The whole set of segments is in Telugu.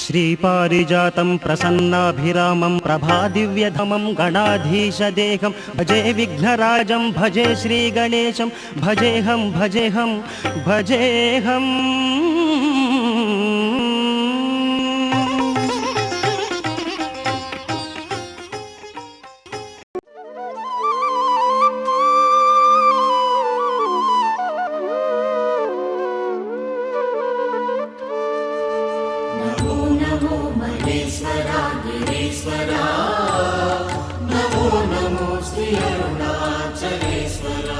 श्रीपारिजातं प्रसन्नाभिरामं प्रभादिव्यधमं गणाधीशदेहं भजे विघ्नराजं भजे श्रीगणेशं भजेहं भजेहं भजेहम्। गिरीश्वरा गिरीश्वरा नमो नमो श्री अरुणाचलेश्वरा।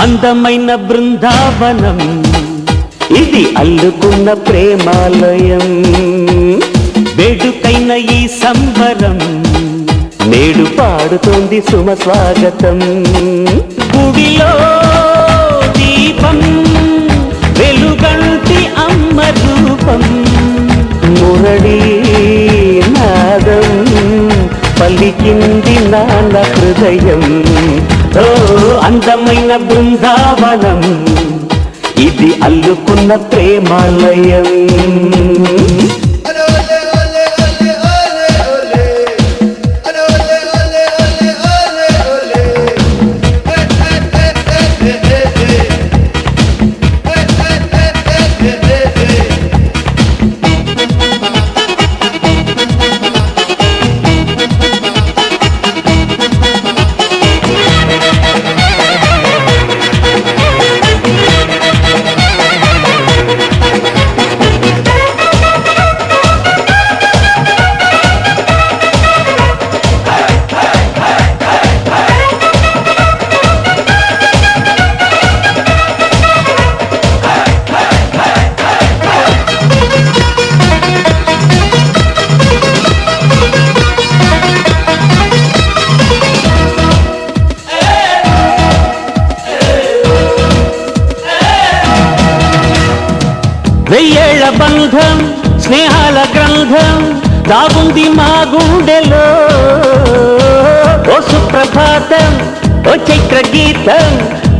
అందమైన బృందావనం ఇది అల్లుకున్న ప్రేమాలయం వేడుకైన ఈ సంబరం నేడు పాడుతోంది సుమ స్వాగతం గుడిలో దీపం వెలుగంటి అమ్మ రూపం మురళీ నాదం పలికింది నాన్న హృదయం ఓ అందమైన బృందావనం ఇది అల్లుకున్న ప్రేమాలయం వెయ్యేళ్ల బంధం స్నేహాల గ్రంథం దాగుంది మా గుండెలో ఓ సుప్రభాతం ఓ చైత్ర గీతం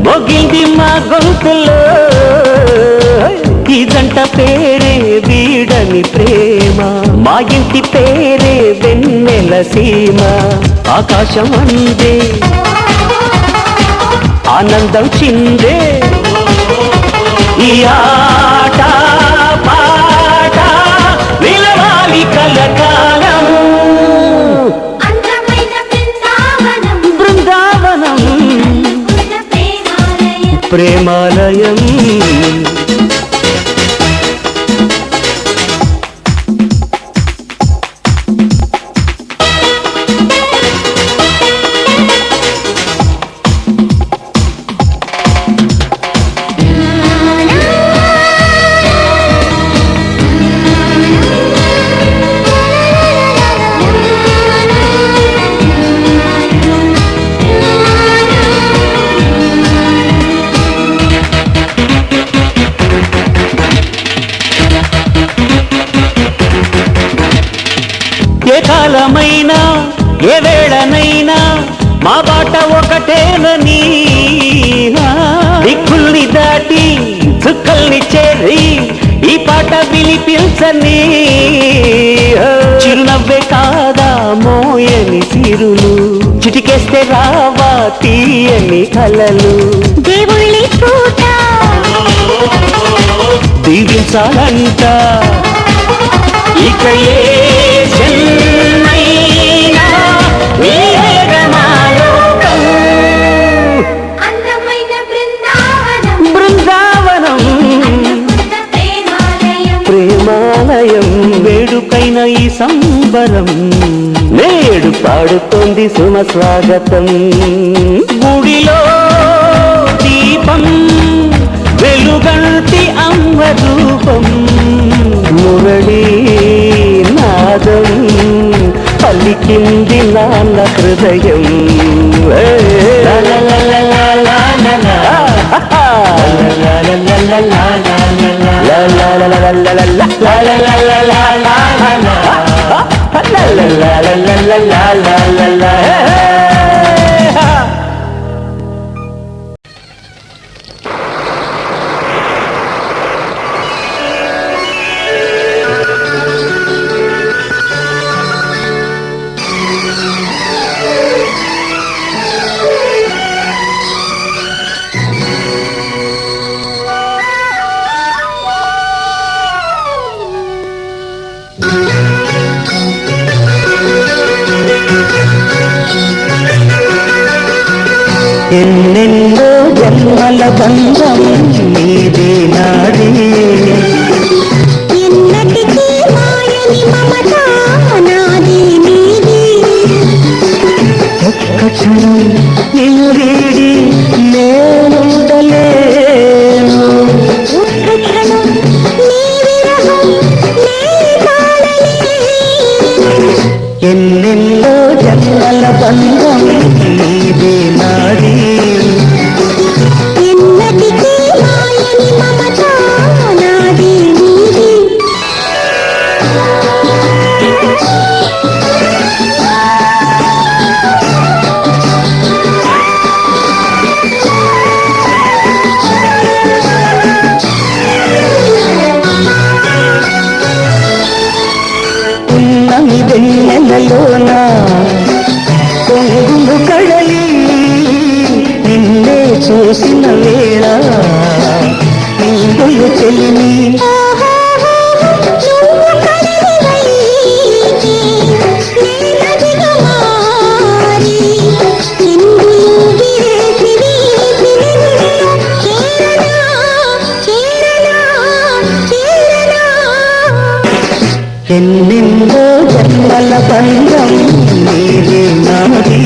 మోగింది మా గొంతులో ఈ జంట పేరే వీడని ప్రేమ మా ఇంటి పేరే వెన్నెల సీమ ఆకాశం అందే ఆనందం చిందే ఈ ఆట పాట నిలవాలి కలకాలం బృందావనం ప్రేమాలయం ఏ కాలమైనా ఏ వేళనైనా మా బాట ఒకటేనని దిక్కుల్ని దాటి చుక్కల్ని చేరి ఈ పాట వినిపించని చిరునవ్వే కాదా మోయని సిరులు చిటికేస్తే రావా తీయని కలలు దేవుళ్ళి పూట దీవించాలంట ఇక ఏ జన్మైనా నీవేగమాలోకం. బృందావనం ప్రేమాలయం వేడుకైన ఈ సంబరం నేడు పాడుతోంది సుమ స్వాగతం గుడిలో దీపం వెలుగంటి అమ్మ రూపం మురళీ నాదం పలికింది నాన్న హృదయం ఎన్నెన్నో జన్మల బంధం నీదే నాడే ఎన్నటికీ మాయని మమత నాది నీది ఒక్క క్షణం నిన్ను వీడి నేనుండలేను ఎన్నెన్నో జన్మల బంధం నీదే నాది ఎన్నటికీ మాయని మమత నాది నీది ఉన్నమి వెన్నెలలోన కొంగులు కడలి నిన్నే చూసిన వేళ నీళ్ళు చెలిమి నువ్వు కలవైతే నేనదిగా మారి చిందులు వేసి వేసి నిన్ను చేరనా చేరనా చేరనా ఎన్నెన్నో జన్మల బంధం నీదే నాది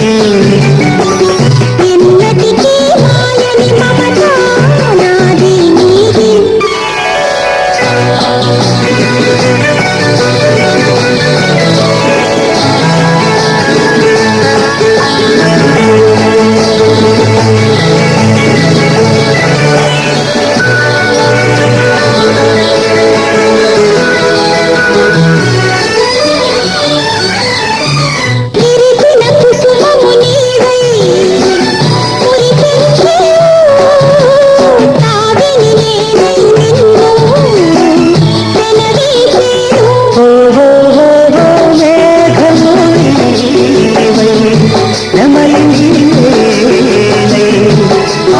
ఎన్నటికీ మాయని మమత నాది నీది విరిసిన కుసుమము నీవై మురిపించు తావిని నేనై నిన్ను పెనవేసేను మేఘము నీవై నమలించివేలై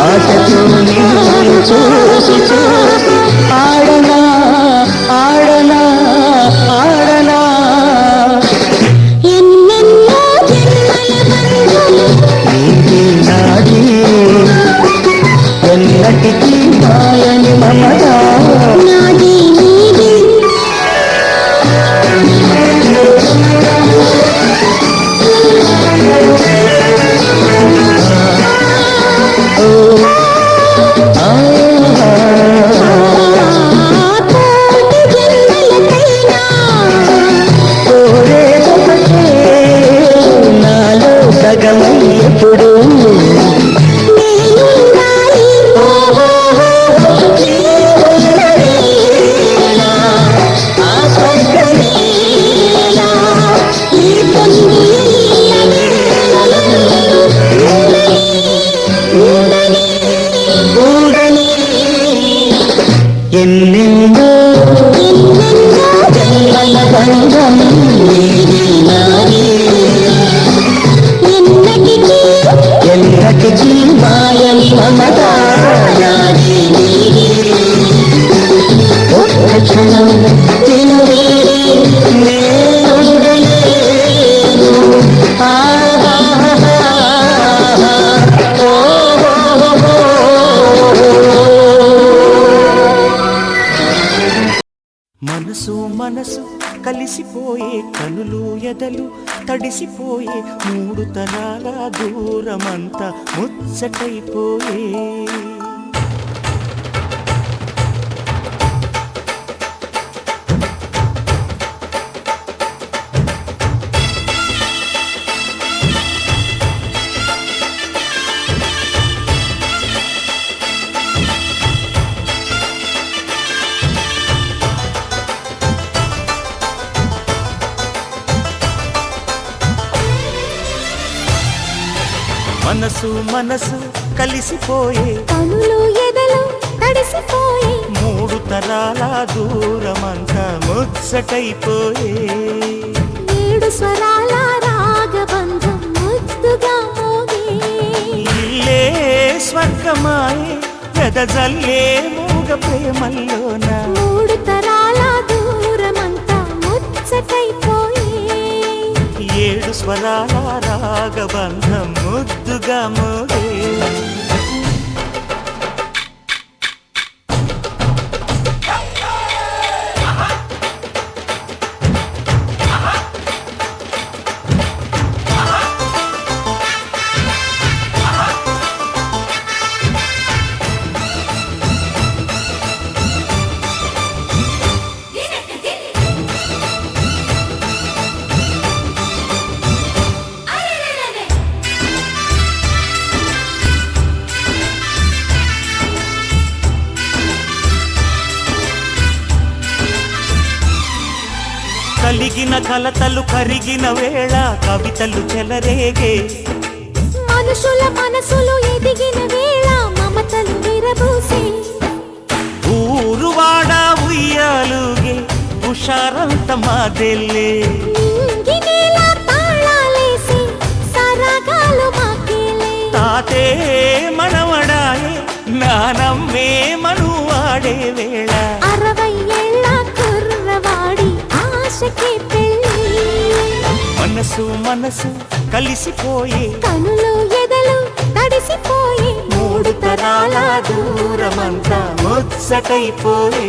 ఆశతో నిన్ను చూసి చూసి ఆడనా ఆడనా ఆడనా ఎన్నెన్నో జన్మల బంధం నీది నాది ఎన్నటికీ మాయని మమత నాది నీది కోటి జన్మలకైనా కోరే ఒకటే నాలో సగమై ఎప్పుడు నేనుండాలి ఆ స్వర్గమేలా ఈ పొంగు ఊడని ఎన్నెన్నో ఎన్నెన్నో జన్మల బంధం నీది నాది ఎన్నటికీ ఎన్నటికీ మాయని మమత నాది నీది ఒక్క క్షణం తినువేరే నేనుండలేను మనసు మనసు కలిసిపోయే కనులు ఎదలు తడిసిపోయే మూడు తరాల దూరమంతా ముచ్చటైపోయే మనసు మనసు కలిసిపోయే కనులు ఎదలు తడిసిపోయి మూడు తరాల దూరమంతా ముచ్చటైపోయే ఏడు స్వరాల రాగబంధం ముద్దుగా మోగే ఇల్లే స్వర్గమాయే వెదజల్లే మూగ ప్రేమల్లోన మూడు తరాల దూరమంతా ముచ్చటైపోయి ఏడు స్వరాల రాగబంధం ముద్దుగా మోగే దినే కలిగిన కలతలు కరిగిన వేళ కవితలు చెలరేగే మనుషుల మనసులు ఎదిగిన వేళ మమతలు విరబూసే ఊరువాడ ఉయ్యాలుగే హుషారంత మాదెల్లే నింగినేల తాళాలేసి సరాగాలు మాకేలే తాతే మనవడాయే నానమ్మే మనువాడే వేళ 60 ఏళ్ళ కుర్రవాడి ఆశకి పెళ్ళి మనసు మనసు కలిసిపోయే కనులు ఎదలు తడిసిపోయి 3 తరాల దూరమంతా ముచ్చటైపోయే